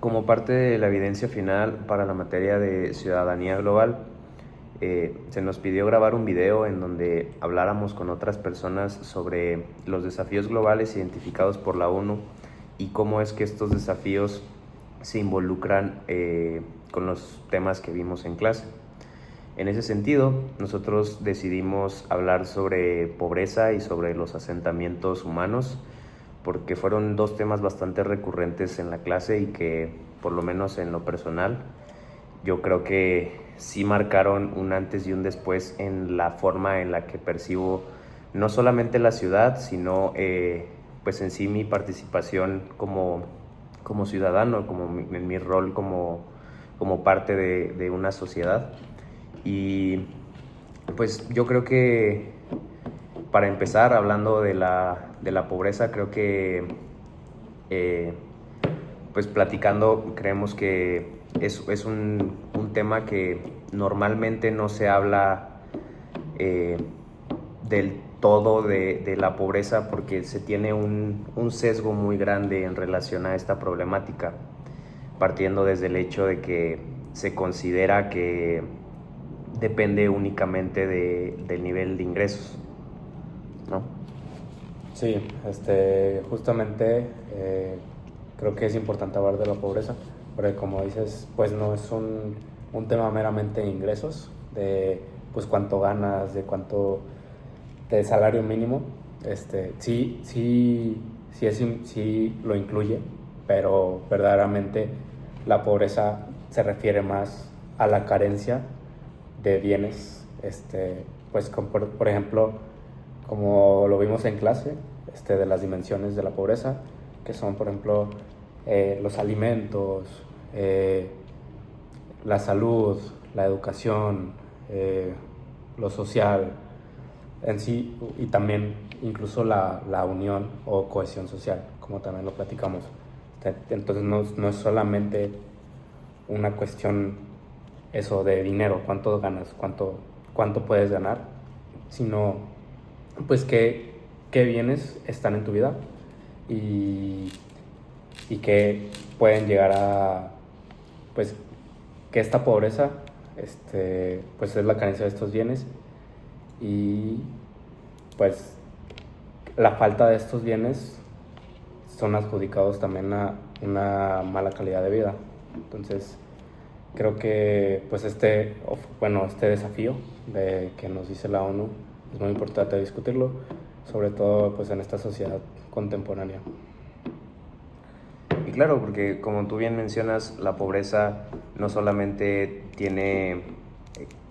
Como parte de la evidencia final para la materia de ciudadanía global, se nos pidió grabar un video en donde habláramos con otras personas sobre los desafíos globales identificados por la ONU y cómo es que estos desafíos se involucran con los temas que vimos en clase. En ese sentido, nosotros decidimos hablar sobre pobreza y sobre los asentamientos humanos, porque fueron dos temas bastante recurrentes en la clase y que, por lo menos en lo personal, yo creo que sí marcaron un antes y un después en la forma en la que percibo no solamente la ciudad, sino pues en sí mi participación como ciudadano, en mi rol como parte de una sociedad. Y pues yo creo que para empezar, hablando de la pobreza, creo que pues platicando creemos que es un tema que normalmente no se habla del todo de la pobreza, porque se tiene un sesgo muy grande en relación a esta problemática, partiendo desde el hecho de que se considera que depende únicamente del nivel de ingresos, ¿no? Sí, justamente creo que es importante hablar de la pobreza, porque como dices, pues no es un tema meramente de ingresos, de pues cuánto ganas, de cuánto de salario mínimo. Sí lo incluye, pero verdaderamente la pobreza se refiere más a la carencia de bienes, pues por ejemplo, como lo vimos en clase, de las dimensiones de la pobreza, que son, por ejemplo, los alimentos, la salud, la educación, lo social en sí, y también incluso la unión o cohesión social, como también lo platicamos. Entonces no es solamente una cuestión eso de dinero, cuánto ganas, cuánto puedes ganar, sino pues qué bienes están en tu vida y, y que pueden llegar a, pues, que esta pobreza pues es la carencia de estos bienes y pues la falta de estos bienes son adjudicados también a una mala calidad de vida. Entonces creo que pues este desafío que nos dice la ONU es muy importante discutirlo, sobre todo pues en esta sociedad contemporánea. Y claro, porque como tú bien mencionas, la pobreza no solamente tiene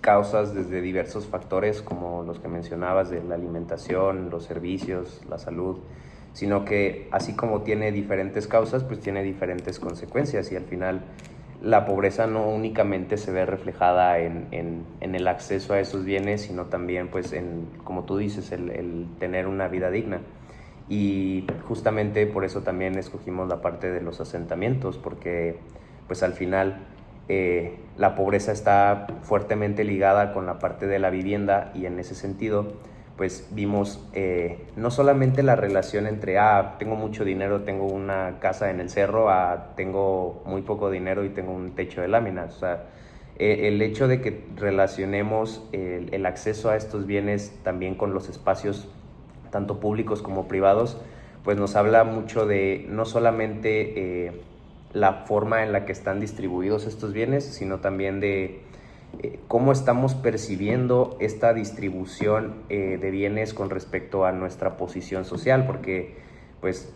causas desde diversos factores como los que mencionabas de la alimentación, los servicios, la salud, sino que así como tiene diferentes causas, pues tiene diferentes consecuencias, y al final la pobreza no únicamente se ve reflejada en el acceso a esos bienes, sino también pues como tú dices, el tener una vida digna. Y justamente por eso también escogimos la parte de los asentamientos, porque pues al final la pobreza está fuertemente ligada con la parte de la vivienda, y en ese sentido pues vimos no solamente la relación entre tengo mucho dinero, tengo una casa en el cerro, tengo muy poco dinero y tengo un techo de láminas. O sea, el hecho de que relacionemos el acceso a estos bienes también con los espacios tanto públicos como privados, pues nos habla mucho de no solamente la forma en la que están distribuidos estos bienes, sino también de cómo estamos percibiendo esta distribución de bienes con respecto a nuestra posición social, porque pues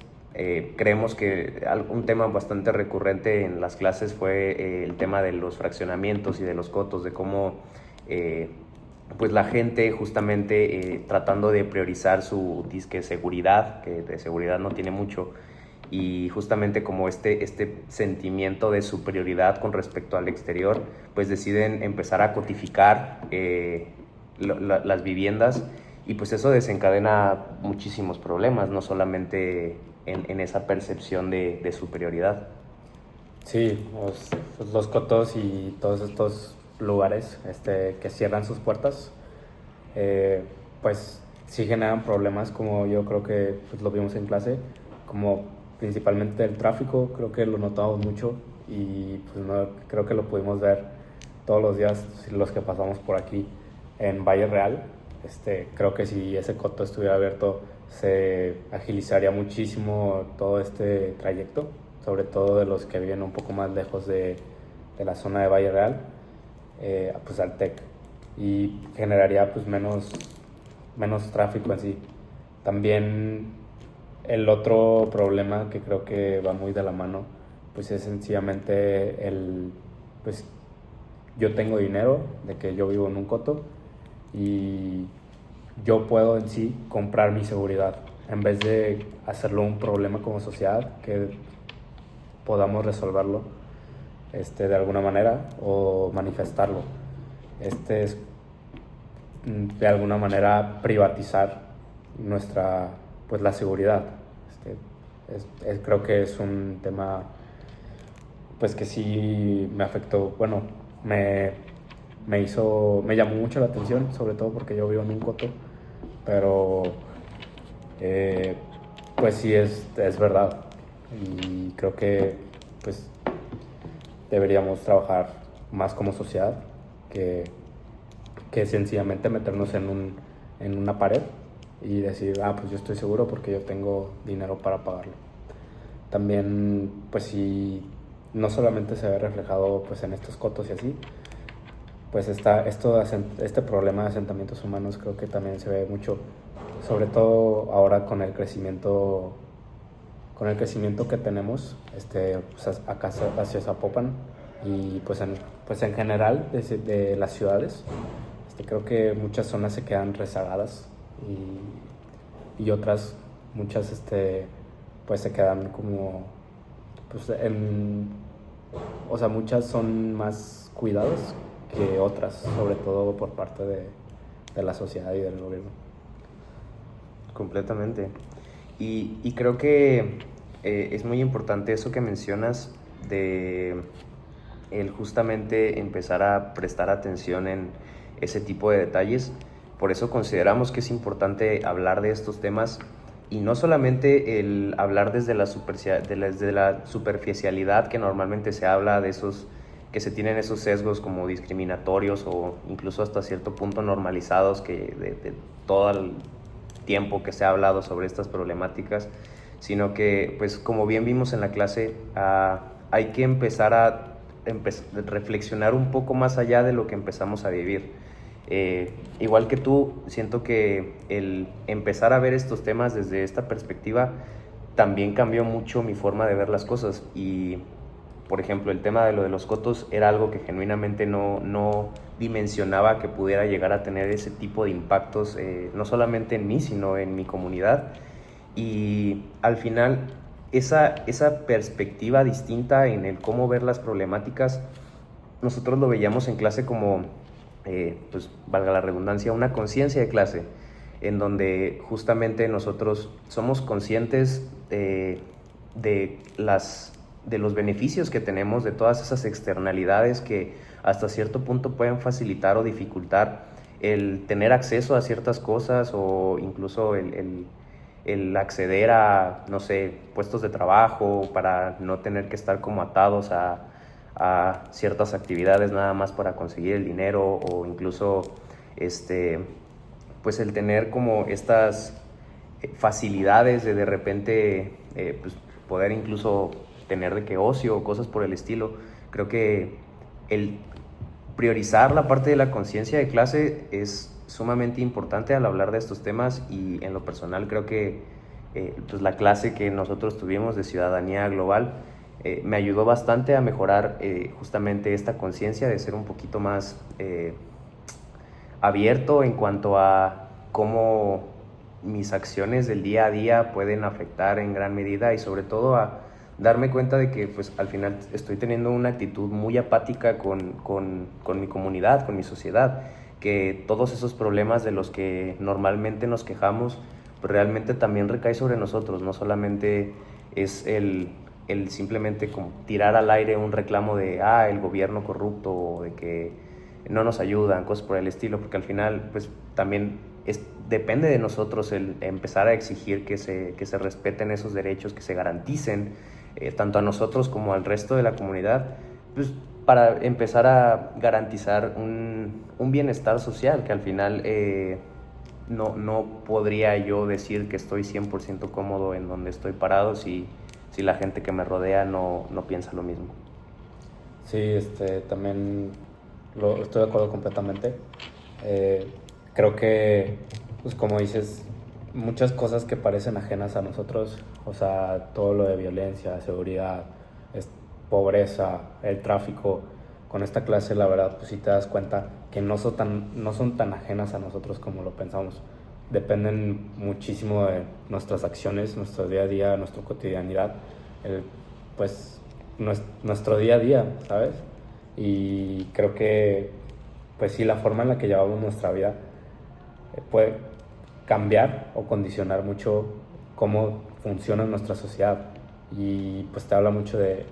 creemos que un tema bastante recurrente en las clases fue el tema de los fraccionamientos y de los cotos, de cómo pues la gente justamente tratando de priorizar su disque seguridad, que de seguridad no tiene mucho, y justamente como este sentimiento de superioridad con respecto al exterior, pues deciden empezar a cotificar las viviendas, y pues eso desencadena muchísimos problemas, no solamente en esa percepción de superioridad. Sí, los cotos y todos estos lugares que cierran sus puertas, pues sí generan problemas, como yo creo que pues, lo vimos en clase, como principalmente el tráfico. Creo que lo notamos mucho y pues no, creo que lo pudimos ver todos los días los que pasamos por aquí en Valle Real. Creo que si ese coto estuviera abierto se agilizaría muchísimo todo este trayecto, sobre todo de los que viven un poco más lejos de la zona de Valle Real, pues al TEC, y generaría pues menos tráfico en sí. También el otro problema que creo que va muy de la mano pues es sencillamente pues yo tengo dinero, de que yo vivo en un coto y yo puedo en sí comprar mi seguridad en vez de hacerlo un problema como sociedad, que podamos resolverlo de alguna manera o manifestarlo. Es de alguna manera privatizar pues la seguridad. Creo que es un tema pues que sí me afectó, bueno, me llamó mucho la atención, sobre todo porque yo vivo en un coto, pero pues sí es verdad, y creo que pues deberíamos trabajar más como sociedad que sencillamente meternos en una pared y decir, pues yo estoy seguro porque yo tengo dinero para pagarlo. También pues sí, no solamente se ve reflejado pues en estos cotos y así, pues este problema de asentamientos humanos creo que también se ve mucho, sobre todo ahora con el crecimiento que tenemos pues acá hacia Zapopan y pues en general de las ciudades. Creo que muchas zonas se quedan rezagadas y otras muchas pues se quedan como pues o sea, muchas son más cuidadas que otras, sobre todo por parte de la sociedad y del gobierno. Completamente. Y creo que es muy importante eso que mencionas de el justamente empezar a prestar atención en ese tipo de detalles. Por eso consideramos que es importante hablar de estos temas y no solamente el hablar desde la superficialidad que normalmente se habla, de esos que se tienen esos sesgos como discriminatorios o incluso hasta cierto punto normalizados que de todo el tiempo que se ha hablado sobre estas problemáticas, sino que pues como bien vimos en la clase, hay que empezar a reflexionar un poco más allá de lo que empezamos a vivir. Igual que tú, siento que el empezar a ver estos temas desde esta perspectiva también cambió mucho mi forma de ver las cosas. Y por ejemplo, el tema de lo de los cotos era algo que genuinamente no dimensionaba que pudiera llegar a tener ese tipo de impactos, no solamente en mí, sino en mi comunidad. Y al final esa perspectiva distinta en el cómo ver las problemáticas, nosotros lo veíamos en clase como, pues valga la redundancia, una conciencia de clase, en donde justamente nosotros somos conscientes de los beneficios que tenemos, de todas esas externalidades que hasta cierto punto pueden facilitar o dificultar el tener acceso a ciertas cosas o incluso el acceder a, no sé, puestos de trabajo para no tener que estar como atados a ciertas actividades nada más para conseguir el dinero, o incluso pues el tener como estas facilidades de repente pues poder incluso tener de que ocio o cosas por el estilo. Creo que el priorizar la parte de la conciencia de clase es sumamente importante al hablar de estos temas, y en lo personal creo que pues la clase que nosotros tuvimos de ciudadanía global me ayudó bastante a mejorar justamente esta conciencia de ser un poquito más abierto en cuanto a cómo mis acciones del día a día pueden afectar en gran medida, y sobre todo a darme cuenta de que pues al final estoy teniendo una actitud muy apática con mi comunidad, con mi sociedad, que todos esos problemas de los que normalmente nos quejamos pues realmente también recae sobre nosotros. No solamente es el simplemente como tirar al aire un reclamo de el gobierno corrupto, o de que no nos ayudan, cosas por el estilo, porque al final pues también depende de nosotros el empezar a exigir que se respeten esos derechos, que se garanticen tanto a nosotros como al resto de la comunidad, pues para empezar a garantizar un bienestar social, que al final no podría yo decir que estoy 100% cómodo en donde estoy parado si la gente que me rodea no piensa lo mismo. Sí, también estoy de acuerdo completamente. Creo que, pues como dices, muchas cosas que parecen ajenas a nosotros, o sea, todo lo de violencia, seguridad, pobreza, el tráfico, con esta clase la verdad pues sí te das cuenta que no son tan ajenas a nosotros como lo pensamos. Dependen muchísimo de nuestras acciones, nuestro día a día, nuestra cotidianidad, pues nuestro día a día, ¿sabes? Y creo que pues sí, la forma en la que llevamos nuestra vida puede cambiar o condicionar mucho cómo funciona nuestra sociedad. Y pues te habla mucho de,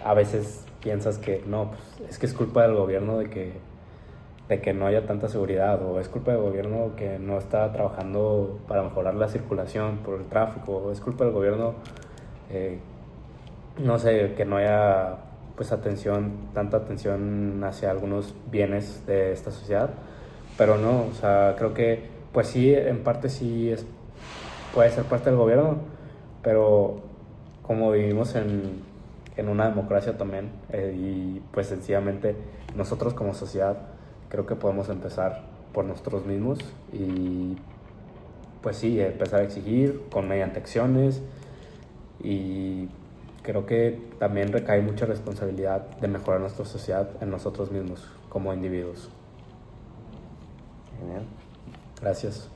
a veces piensas que no, pues es que es culpa del gobierno de que no haya tanta seguridad, o es culpa del gobierno que no está trabajando para mejorar la circulación por el tráfico, o es culpa del gobierno, no sé, que no haya pues tanta atención hacia algunos bienes de esta sociedad. Pero no, o sea, creo que pues sí, en parte sí puede ser parte del gobierno, pero como vivimos en una democracia también, y pues sencillamente nosotros como sociedad creo que podemos empezar por nosotros mismos y pues sí, empezar a exigir mediante acciones, y creo que también recae mucha responsabilidad de mejorar nuestra sociedad en nosotros mismos como individuos. Genial. Gracias.